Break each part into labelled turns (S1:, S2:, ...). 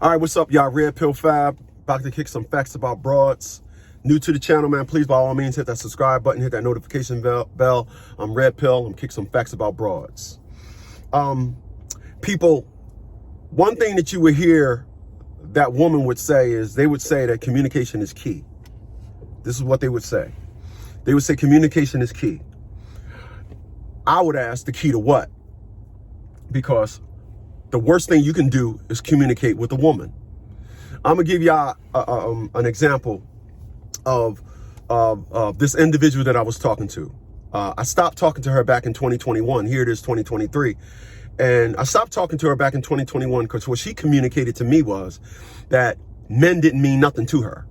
S1: All right, what's up, y'all? Red Pill Fab, about to kick some facts about broads. New to the channel, man, please, by all means, hit that subscribe button, hit that notification bell. I'm Red Pill. I'm kick some facts about broads. People, one thing that you would hear that woman would say is they would say that communication is key. This is what they would say. They would say communication is key. I would ask, the key to what? Because the worst thing you can do is communicate with a woman. I'm gonna give y'all an example of this individual that I was talking to. I stopped talking to her back in 2021. Here it is, 2023. And I stopped talking to her back in 2021 because what she communicated to me was that men didn't mean nothing to her.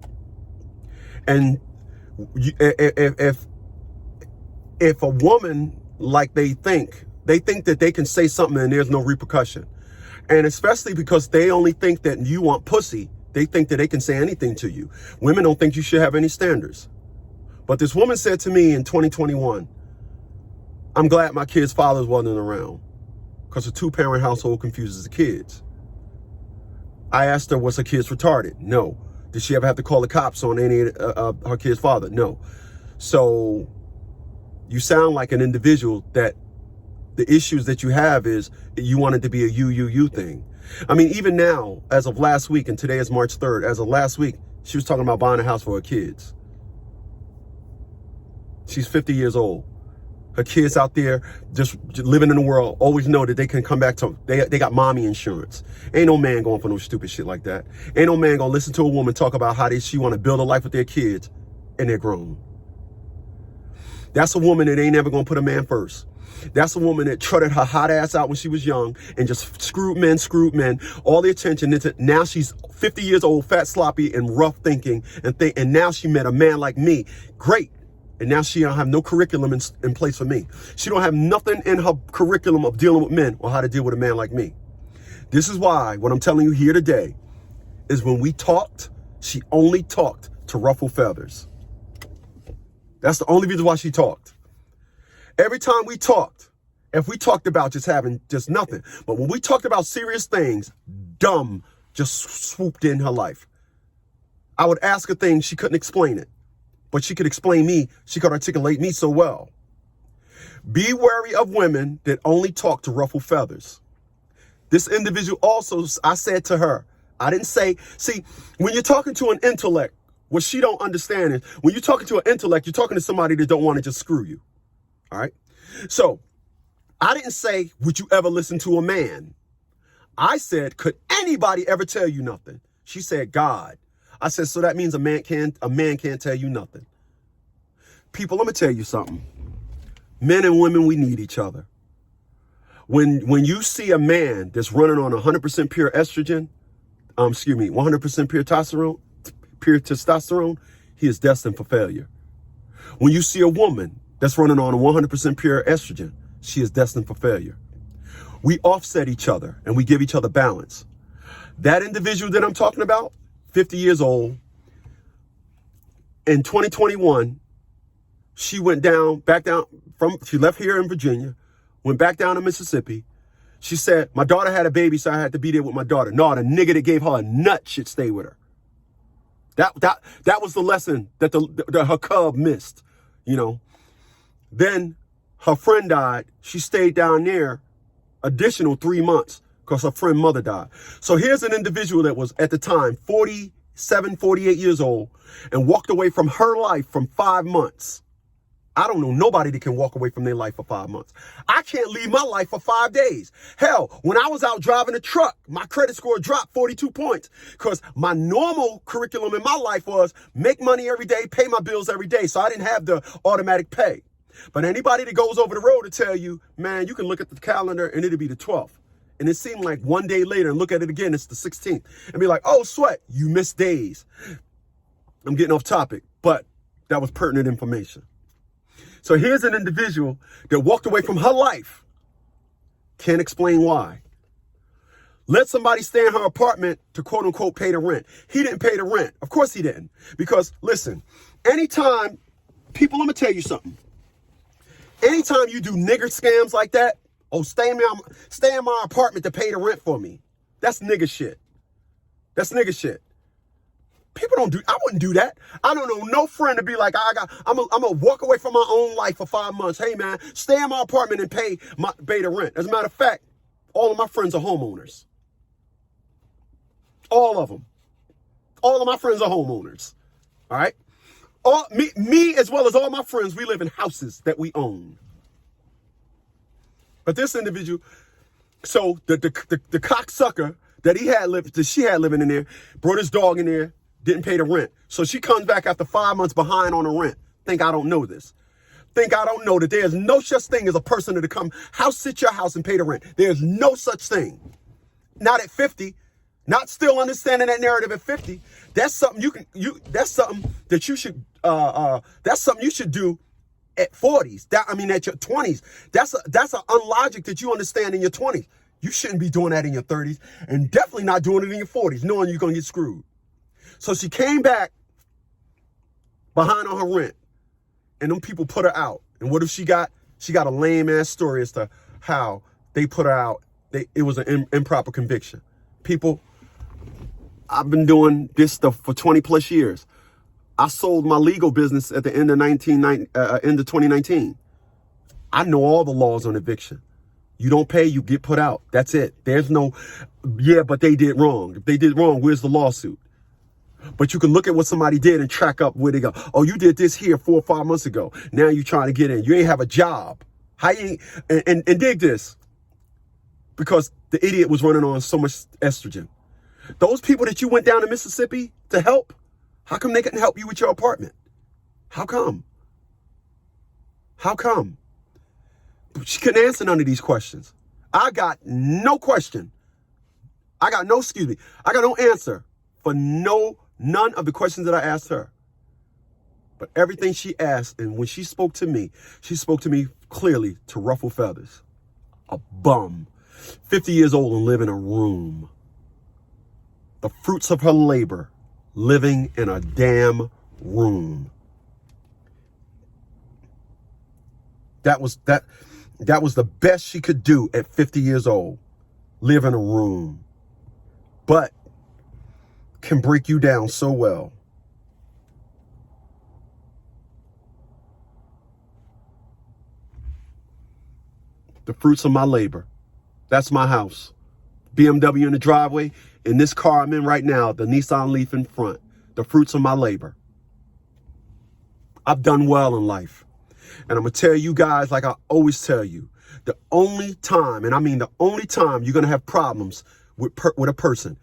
S1: And if a woman, like they think that they can say something and there's no repercussion. And especially because they only think that you want pussy, they think that they can say anything to you. Women don't think you should have any standards. But this woman said to me in 2021, I'm glad my kid's father wasn't around because a two-parent household confuses the kids. I asked her, was her kids retarded? No. Did she ever have to call the cops on any of her kid's father? No. So you sound like an individual that the issues that you have is you want it to be a you thing. I mean, even now, as of last week, and today is March 3rd, as of last week, she was talking about buying a house for her kids. She's 50 years old. Her kids out there just living in the world always know that they can come back to, they got mommy insurance. Ain't no man going for no stupid shit like that. Ain't no man gonna listen to a woman talk about how she want to build a life with their kids and they're grown. That's a woman that ain't ever gonna put a man first. That's a woman that trotted her hot ass out when she was young and just screwed men, all the attention into. Now she's 50 years old, fat, sloppy, and rough thinking, and now she met a man like me. Great. And now she don't have no curriculum in place for me. She don't have nothing in her curriculum of dealing with men or how to deal with a man like me. This is why what I'm telling you here today is when we talked, she only talked to ruffle feathers. That's the only reason why she talked. Every time we talked, if we talked about just having just nothing, but when we talked about serious things, dumb just swooped in her life. I would ask her things, she couldn't explain it, but she could explain me. She could articulate me so well. Be wary of women that only talk to ruffle feathers. This individual also, I said to her, I didn't say, see, when you're talking to an intellect, what she don't understand is when you're talking to an intellect, you're talking to somebody that don't want to just screw you. All right. So I didn't say, would you ever listen to a man? I said, could anybody ever tell you nothing? She said, God. I said, so that means a man can't tell you nothing. People, let me tell you something. Men and women, we need each other. When you see a man that's running on 100% pure estrogen, 100% pure testosterone, he is destined for failure. When you see a woman that's running on 100% pure estrogen, she is destined for failure. We offset each other and we give each other balance. That individual that I'm talking about, 50 years old, in 2021, she went she left here in Virginia, went back down to Mississippi. She said, my daughter had a baby, so I had to be there with my daughter. No, the nigga that gave her a nut should stay with her. That was the lesson that her cub missed, you know. Then her friend died. She stayed down there additional 3 months because her friend's mother died. So here's an individual that was at the time 47, 48 years old and walked away from her life from 5 months. I don't know nobody that can walk away from their life for 5 months. I can't leave my life for 5 days. Hell, when I was out driving a truck, my credit score dropped 42 points because my normal curriculum in my life was make money every day, pay my bills every day. So I didn't have the automatic pay. But anybody that goes over the road to tell you, man, you can look at the calendar and it'll be the 12th. And it seemed like one day later and look at it again, it's the 16th. And be like, oh, sweat, you missed days. I'm getting off topic, but that was pertinent information. So here's an individual that walked away from her life. Can't explain why. Let somebody stay in her apartment to quote unquote pay the rent. He didn't pay the rent. Of course he didn't. Because listen, anytime, people, let me tell you something. Anytime you do nigger scams like that, oh, stay in my apartment to pay the rent for me. That's nigger shit. That's nigga shit. People don't do, I wouldn't do that. I don't know no friend to be like, I'm gonna walk away from my own life for 5 months. Hey man, stay in my apartment and pay the rent. As a matter of fact, all of my friends are homeowners. All of them. All of my friends are homeowners. All right. Me as well as all my friends, we live in houses that we own. But this individual, so the cocksucker that she had living in there, brought his dog in there, didn't pay the rent. So she comes back after 5 months behind on the rent. Think I don't know this. Think I don't know that there's no such thing as a person to come sit your house and pay the rent. There's no such thing. Not at 50. Not still understanding that narrative at 50. That's something that's something that you should that's something you should do at 40s. At your 20s. That's an unlogic that you understand in your 20s. You shouldn't be doing that in your 30s, and definitely not doing it in your 40s, knowing you're gonna get screwed. So she came back behind on her rent, and them people put her out. And what if she got a lame ass story as to how they put her out. It was an improper conviction. People, I've been doing this stuff for 20 plus years. I sold my legal business at the end of 2019. I know all the laws on eviction. You don't pay, you get put out. That's it. There's no, yeah, but they did wrong. If they did wrong, where's the lawsuit? But you can look at what somebody did and track up where they go. Oh, you did this here 4 or 5 months ago. Now you're trying to get in. You ain't have a job. How you and dig this? Because the idiot was running on so much estrogen. Those people that you went down to Mississippi to help, how come they couldn't help you with your apartment? How come? How come? She couldn't answer none of these questions. I got no question. I got no answer for none of the questions that I asked her. But everything she asked, and when she spoke to me clearly to ruffle feathers. A bum. 50 years old and live in a room. The fruits of her labor, living in a damn room. That was the best she could do at 50 years old. Live in a room. But can break you down so well. The fruits of my labor. That's my house. BMW in the driveway. In this car I'm in right now, the Nissan Leaf in front. The fruits of my labor. I've done well in life. And I'm going to tell you guys, like I always tell you, the only time, and I mean the only time you're going to have problems with a person,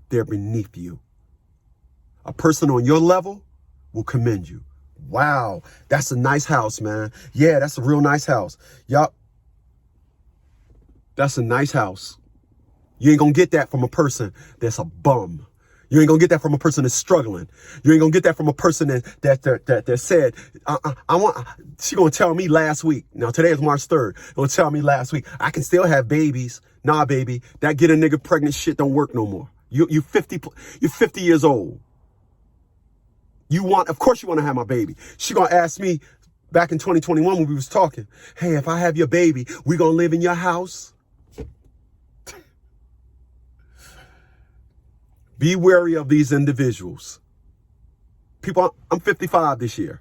S1: they're beneath you. A person on your level will commend you. Wow, that's a nice house, man. Yeah, that's a real nice house. Yup. That's a nice house. You ain't gonna get that from a person that's a bum. You ain't gonna get that from a person that's struggling. You ain't gonna get that from a person that said, she gonna tell me last week. Now today is March 3rd. Gonna tell me last week, I can still have babies. Nah, baby, that get a nigga pregnant shit don't work no more. You're 50 years old. Of course you want to have my baby. She gonna ask me back in 2021 when we was talking, hey, if I have your baby, we gonna live in your house? Be wary of these individuals. People, I'm 55 this year.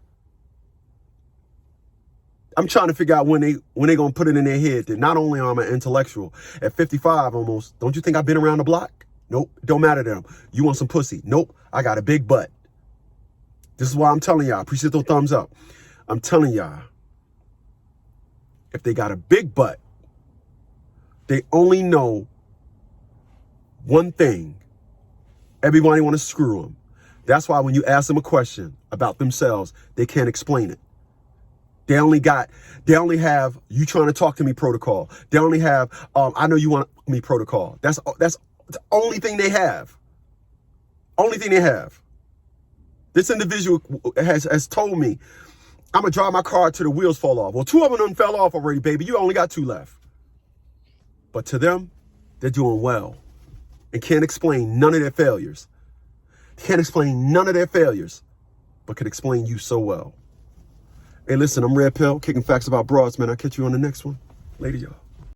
S1: I'm trying to figure out when they gonna put it in their head that not only am I intellectual, at 55 almost, don't you think I've been around the block? Nope, don't matter to them. You want some pussy? Nope, I got a big butt. This is why I'm telling y'all, appreciate those thumbs up. I'm telling y'all, if they got a big butt, they only know one thing. Everybody want to screw them. That's why when you ask them a question about themselves, they can't explain it. They only have you trying to talk to me protocol. They only have I know you want me protocol. That's the only thing they have. Only thing they have. This individual has told me, I'm gonna drive my car till the wheels fall off. Well, 2 of them done fell off already, baby. You only got 2 left. But to them, they're doing well. And can't explain none of their failures. Can't explain none of their failures, but can explain you so well. Hey, listen, I'm Red Pill, kicking facts about broads, man. I'll catch you on the next one. Later, y'all.